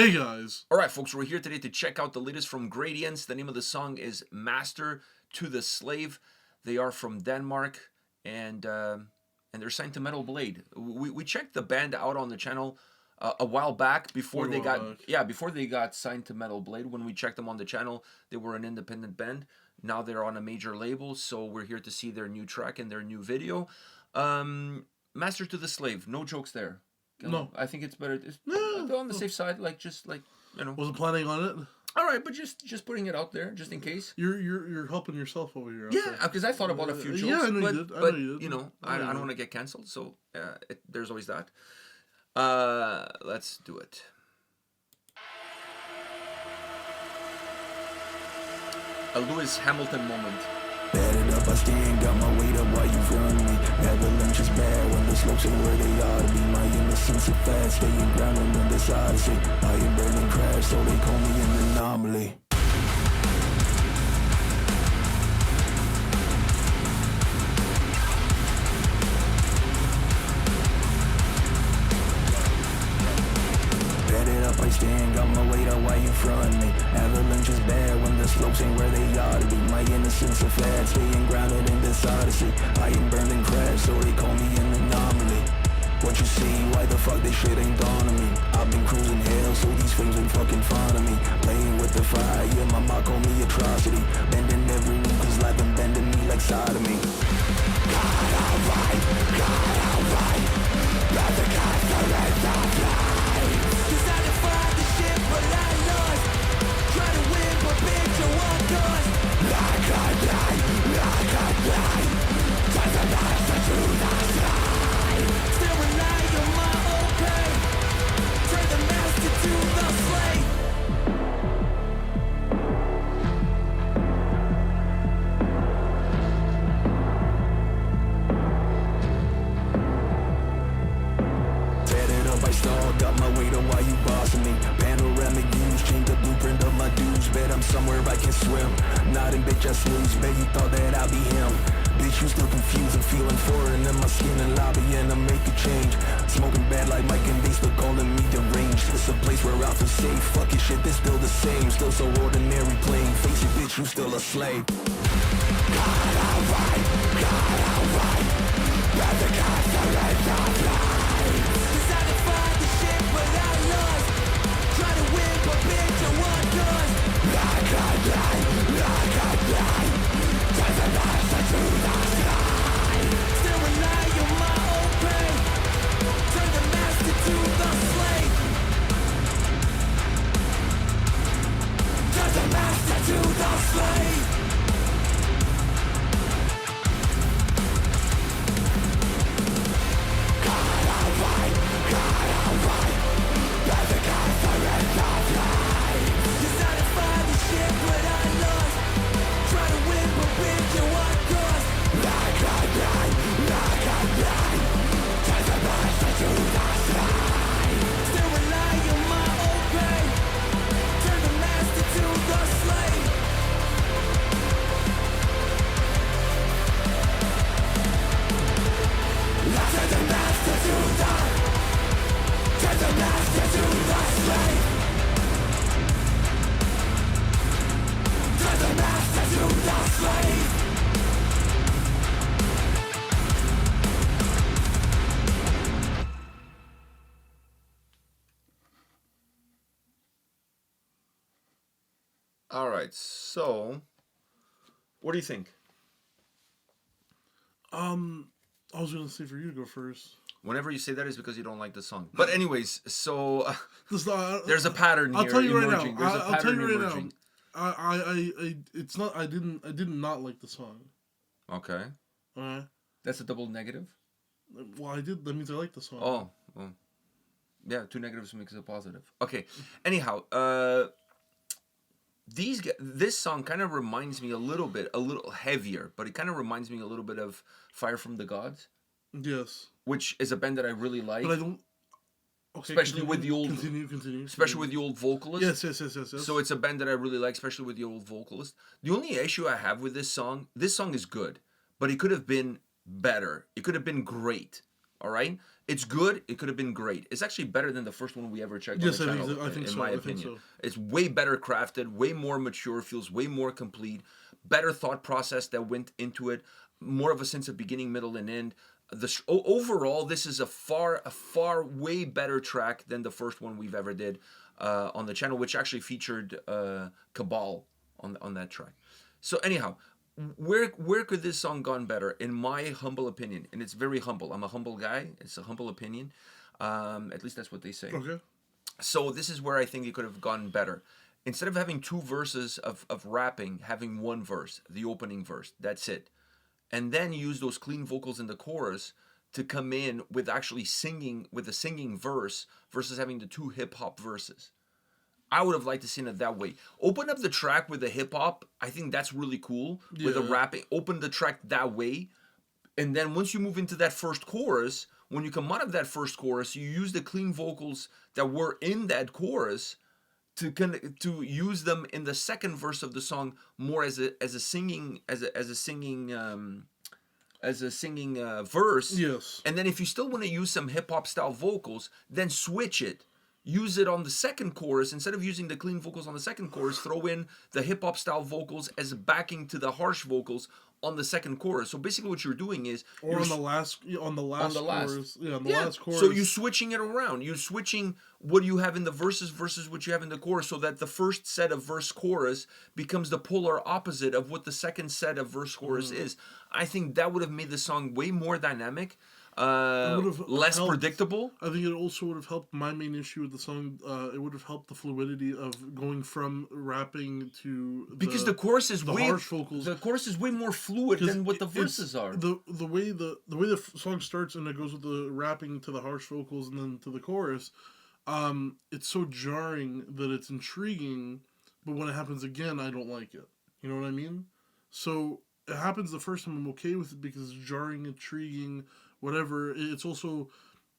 Hey guys! Alright folks, we're here today to check out the latest from Gradience. The name of the song is Master to the Slave. They are from Denmark and they're signed to Metal Blade. We checked the band out on the channel a while back before they got signed to Metal Blade. When we checked them on the channel, they were an independent band. Now they're on a major label, so we're here to see their new track and their new video. Master to the Slave, no jokes there. No. I think it's better. It's on the safe side, just Wasn't planning on it. All right, but just putting it out there, just in case. You're helping yourself over here. Yeah, because I thought about a few jokes. Yeah, I know but, you did. But you did. I don't want to get canceled, so there's always that. Let's do it. A Lewis Hamilton moment. Bet it up, I stand, got my weight up while you run me. Avalanches bad when the slopes ain't where they ought to be. My innocence is fast, staying grounded in this odyssey. I am burning crash, so they call me an anomaly. I stand, got my weight up while you front me. Avalanches bad when the slopes ain't where they ought to be. My innocence is fat, staying grounded in this odyssey. I ain't burned and crashed, so they call me an anomaly. What you see, why the fuck this shit ain't dawn on me? I've been cruising hell, so these flames ain't fucking fond of me. Playing with the fire, yeah, my mom call me atrocity. Bending every knee, cause life been bending me like sodomy. God alright, let the gods surrender fly. But I lost. Try to win, but bitch, you want us. Like a blind. Try to master to the sky. Still rely on my okay. Turn the master to the slave. Set it up, I stall. Got my weight on while you bossing me. Change the blueprint of my dudes. Bet I'm somewhere I can swim. Nodding, bitch, I snooze. Bet you thought that I'd be him. Bitch, you still confused and feeling foreign in my skin and lobbying to make a change. Smoking bad like Mike and they still calling me deranged. It's a place where I feel safe. Fuck it, shit, this still the same. Still so ordinary, plain. Face it, bitch, you still a slave. God alright. Let the gods surrender fly. Decided to find the shit, but I lost. Try to win, but bitch, I want us. Like a blind. Turn the master to the sky. Still rely on my own pain. Turn the master to the slave. Turn the master to the slave. God alright. Let the gods surrender fly. Decided to find the shit, but I lost. Try to win, but bitch, you want us. Like a blind. Turn the master to the sky. Still rely on my own pain. Turn the master to the slave. Turn the master to the. Turn the master to the slave. Turn the master to the slave. All right, so what do you think? I was gonna say for you to go first. Whenever you say that is because you don't like the song. But anyways, so there's a pattern I'll here tell you emerging. right now. There's a I'll tell pattern you right emerging. now. It's not. I did not like the song. Okay. Alright. That's a double negative? Well, I did. That means I like the song. Oh, well. Yeah, two negatives makes it a positive. Okay. Anyhow, this song kind of reminds me a little heavier, but it kind of reminds me a little bit of Fire from the Gods. Yes. Which is a band that I really like. But I don't. Okay, especially with the old. Continue. Especially with the old vocalist. Yes. So it's a band that I really like, especially with the old vocalist. The only issue I have with this song is good, but it could have been better. It could have been great. All right. It's good. It could have been great. It's actually better than the first one we ever checked Yes, on the I think channel. so. I think in so. my I think opinion, so. it's way better crafted, way more mature, feels way more complete, better thought process that went into it, more of a sense of beginning, middle, and end. Overall, this is a far way better track than the first one we've ever did on the channel, which actually featured Cabal on that track. So anyhow, where could this song gone better, in my humble opinion? And it's very humble. I'm a humble guy. It's a humble opinion. At least that's what they say. Okay. So this is where I think it could have gone better. Instead of having two verses of rapping, having one verse, the opening verse. That's it. And then use those clean vocals in the chorus to come in with actually singing, with a singing verse versus having the two hip hop verses. I would have liked to seen it that way. Open up the track with the hip hop. I think that's really cool. With the rapping, open the track that way. And then once you move into that first chorus, when you come out of that first chorus, you use the clean vocals that were in that chorus to use them in the second verse of the song more as a singing verse. Yes. And then if you still want to use some hip hop style vocals, then switch it. Use it on the second chorus. Instead of using the clean vocals on the second chorus, throw in the hip hop style vocals as backing to the harsh vocals on the second chorus. So basically what you're doing is on the last chorus. Yeah, on the last chorus. So you're switching it around. You're switching what you have in the verses versus what you have in the chorus, so that the first set of verse chorus becomes the polar opposite of what the second set of verse chorus is. I think that would have made the song way more dynamic. Less predictable. I think it also would have helped my main issue with the song. It would have helped the fluidity of going from rapping to because the chorus is way harsh vocals. The chorus is way more fluid than what the verses are. The way the song starts and it goes with the rapping to the harsh vocals and then to the chorus. It's so jarring that it's intriguing, but when it happens again, I don't like it. You know what I mean? So it happens the first time, I'm okay with it because it's jarring, intriguing. Whatever. It's also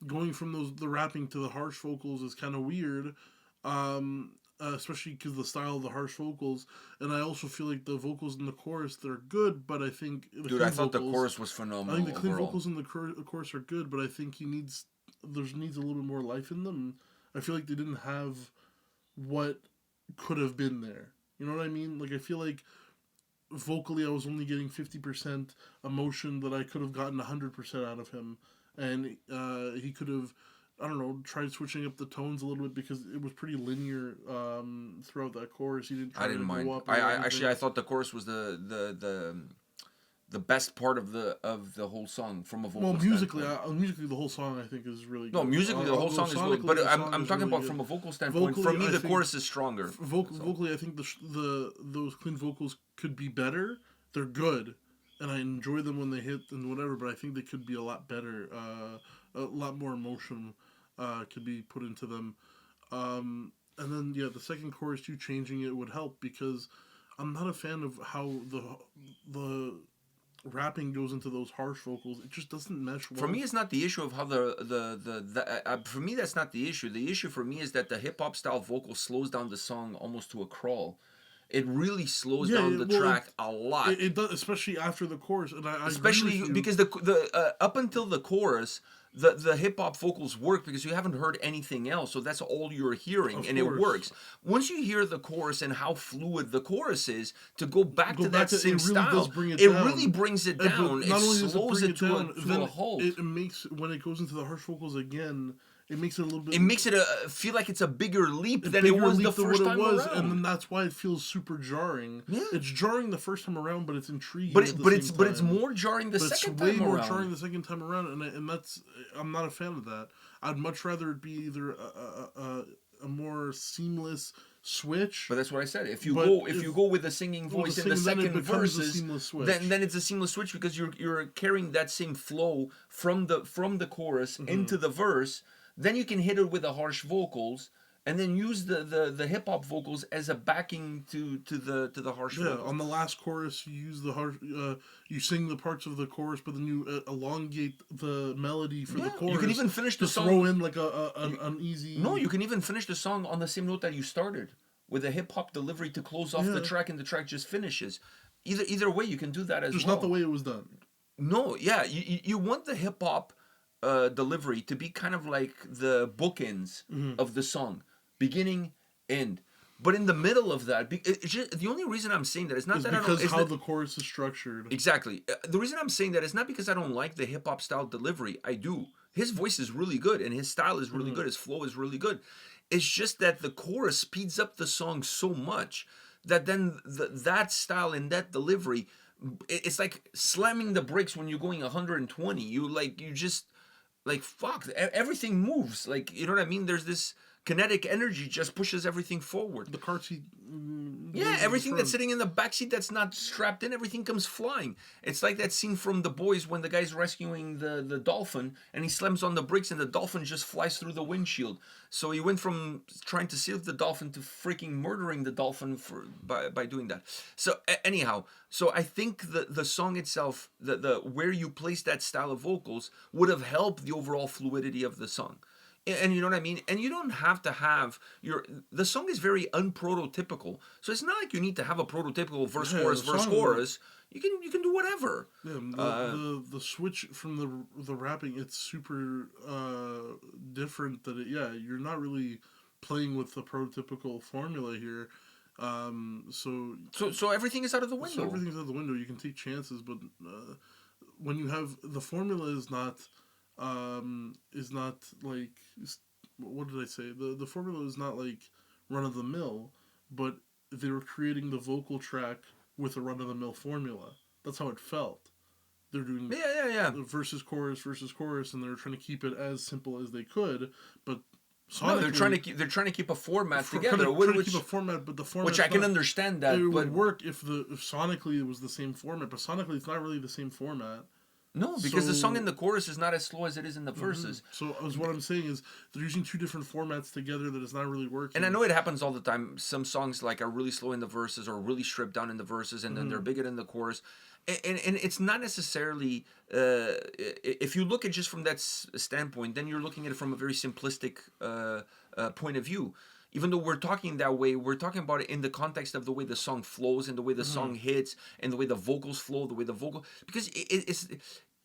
going from the rapping to the harsh vocals is kind of weird, especially because the style of the harsh vocals. And I also feel like the vocals in the chorus, they're good, but I think I thought the chorus was phenomenal. I think the clean overall. vocals in the chorus are good, but I think needs a little bit more life in them. I feel like they didn't have what could have been there. You know what I mean? Like I feel like vocally I was only getting 50% emotion that I could have gotten 100% out of him, and he could have, I don't know, tried switching up the tones a little bit because it was pretty linear throughout that chorus. He didn't. I didn't mind. I thought the chorus was the best part of the whole song from a vocal musically the whole song I think is really good. No, musically the whole song is really good, but I'm talking about good. From a vocal standpoint. For me, the chorus is stronger. Vocally, I think those clean vocals could be better. They're good, and I enjoy them when they hit and whatever, but I think they could be a lot better. A lot more emotion could be put into them. And then, the second chorus, you changing it would help, because I'm not a fan of how the rapping goes into those harsh vocals. It just doesn't mesh well. For me, it's not the issue of how for me, that's not the issue. The issue for me is that the hip hop style vocal slows down the song almost to a crawl. It really slows down the track a lot. It does, especially after the chorus, and I especially agree with you. Because the up until the chorus, the hip hop vocals work because you haven't heard anything else, so that's all you're hearing, and it works. Once you hear the chorus and how fluid the chorus is, to go back to that same style, it really brings it down. It slows it to a halt. It makes, when it goes into the harsh vocals again, it makes it a little bit. It makes it feel like it's a bigger leap than it was the first time around. And then that's why it feels super jarring. Yeah. It's jarring the first time around, but it's intriguing. But it's more jarring the second time around. It's way more jarring the second time around, and that's, I'm not a fan of that. I'd much rather it be either a more seamless switch. But that's what I said. If you go with a singing voice in the second verses, then it's a seamless switch, because you're carrying that same flow from the chorus into the verse. Then you can hit it with the harsh vocals, and then use the hip hop vocals as a backing to the harsh vocals. On the last chorus, you use the harsh. You sing the parts of the chorus, but then you elongate the melody for the chorus. You can even finish the song. Throw in like an easy. No, you can even finish the song on the same note that you started, with a hip hop delivery to close off the track, and the track just finishes. Either way, you can do that as well. Just not the way it was done. No, you want the hip hop delivery to be kind of like the bookends of the song, beginning, end. But in the middle of that, it's just, the only reason I'm saying that is not It's that I don't. because It's how that, the chorus is structured. exactly. The reason I'm saying that is not because I don't like the hip hop style delivery. I do. His voice is really good and his style is really good. His flow is really good. It's just that the chorus speeds up the song so much that then that style and that delivery, it's like slamming the brakes when you're going 120. You just like fuck. Everything moves. Like, you know what I mean? There's this kinetic energy just pushes everything forward. The car seat. Yeah, everything that's sitting in the backseat that's not strapped in, everything comes flying. It's like that scene from The Boys when the guy's rescuing the dolphin and he slams on the brakes and the dolphin just flies through the windshield. So he went from trying to save the dolphin to freaking murdering the dolphin by doing that. So anyhow, so I think the song itself, the where you place that style of vocals would have helped the overall fluidity of the song. And you know what I mean? And you don't have to have the song is very unprototypical. So it's not like you need to have a prototypical verse chorus verse chorus. You can do whatever. Yeah, the switch from the rapping, it's super different. You're not really playing with the prototypical formula here. So everything is out of the window. So everything's out the window. You can take chances, but when you have the formula is not like, what did I say? The formula is not like run of the mill, but they were creating the vocal track with a run of the mill formula. That's how it felt. They're doing versus chorus, and they're trying to keep it as simple as they could, but no, they're trying to keep a format together. Trying to keep a format, but the format, which I can understand that it would work if sonically it was the same format, but sonically it's not really the same format. No, because the song in the chorus is not as slow as it is in the verses. So what I'm saying is they're using two different formats together that is not really working. And I know it happens all the time. Some songs like are really slow in the verses or really stripped down in the verses, and then they're bigger in the chorus. And it's not necessarily if you look at just from that standpoint, then you're looking at it from a very simplistic point of view. Even though we're talking that way, we're talking about it in the context of the way the song flows and the way the song hits and the way the vocals flow, because it's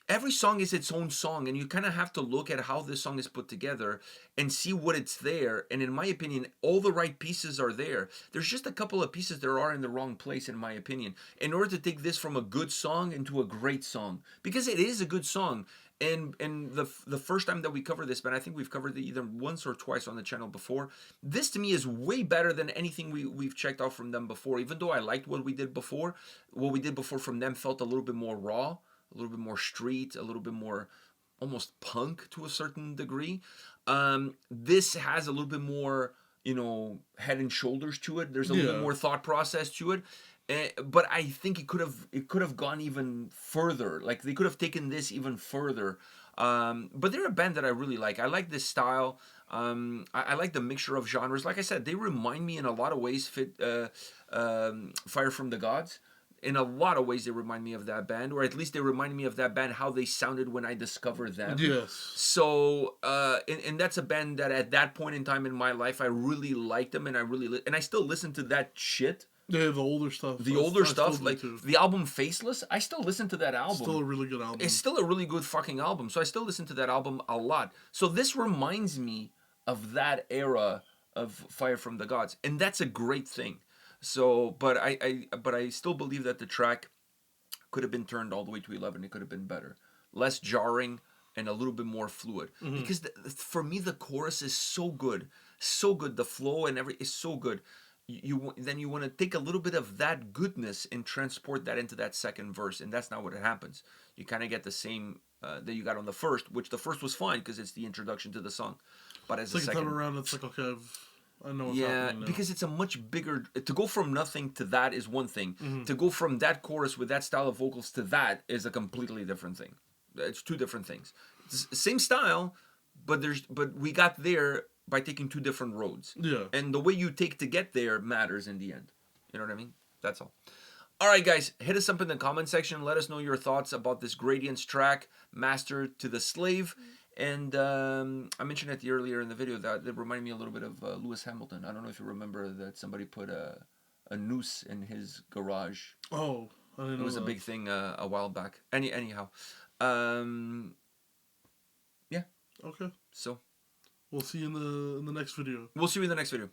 every song is its own song, and you kind of have to look at how this song is put together and see what it's there. And in my opinion, all the right pieces are there. There's just a couple of pieces that are in the wrong place, in my opinion, in order to take this from a good song into a great song, because it is a good song. And the first time that we cover this, but I think we've covered it either once or twice on the channel before. This to me is way better than anything we've checked out from them before. Even though I liked what we did before from them felt a little bit more raw, a little bit more street, a little bit more almost punk to a certain degree. This has a little bit more, head and shoulders to it. There's a little bit more thought process to it. But I think it could have gone even further. Like they could have taken this even further. But they're a band that I really like. I like this style. I like the mixture of genres. Like I said, they remind me in a lot of ways Fire from the Gods. In a lot of ways, they remind me of that band, or at least they remind me of that band, how they sounded when I discovered them. Yes. So, and that's a band that at that point in time in my life, I really liked them, and I still listen to that shit. Yeah, the older stuff. Like the album Faceless, I still listen to that album. Still a really good album. It's still a really good fucking album. So I still listen to that album a lot. So this reminds me of that era of Fire from the Gods, and that's a great thing. So, but I still believe that the track could have been turned all the way to 11. It could have been better, less jarring, and a little bit more fluid. Because for me, the chorus is so good. The flow and is so good. Then you want to take a little bit of that goodness and transport that into that second verse, and that's not what happens. You kind of get the same that you got on the first, which the first was fine because it's the introduction to the song. But as a second time around, it's like, okay, I know what's happening now. Because it's a much bigger. To go from nothing to that is one thing. To go from that chorus with that style of vocals to that is a completely different thing. It's two different things. It's same style, but we got there by taking two different roads. Yeah. And the way you take to get there matters in the end. You know what I mean? That's all. All right, guys, hit us up in the comment section. Let us know your thoughts about this Gradience track, Master to the Slave. And I mentioned it earlier in the video that it reminded me a little bit of Lewis Hamilton. I don't know if you remember that somebody put a noose in his garage. Oh, I didn't know. It was a big thing a while back. Anyhow. Okay. So We'll see you in the next video. we'll see you in the next video.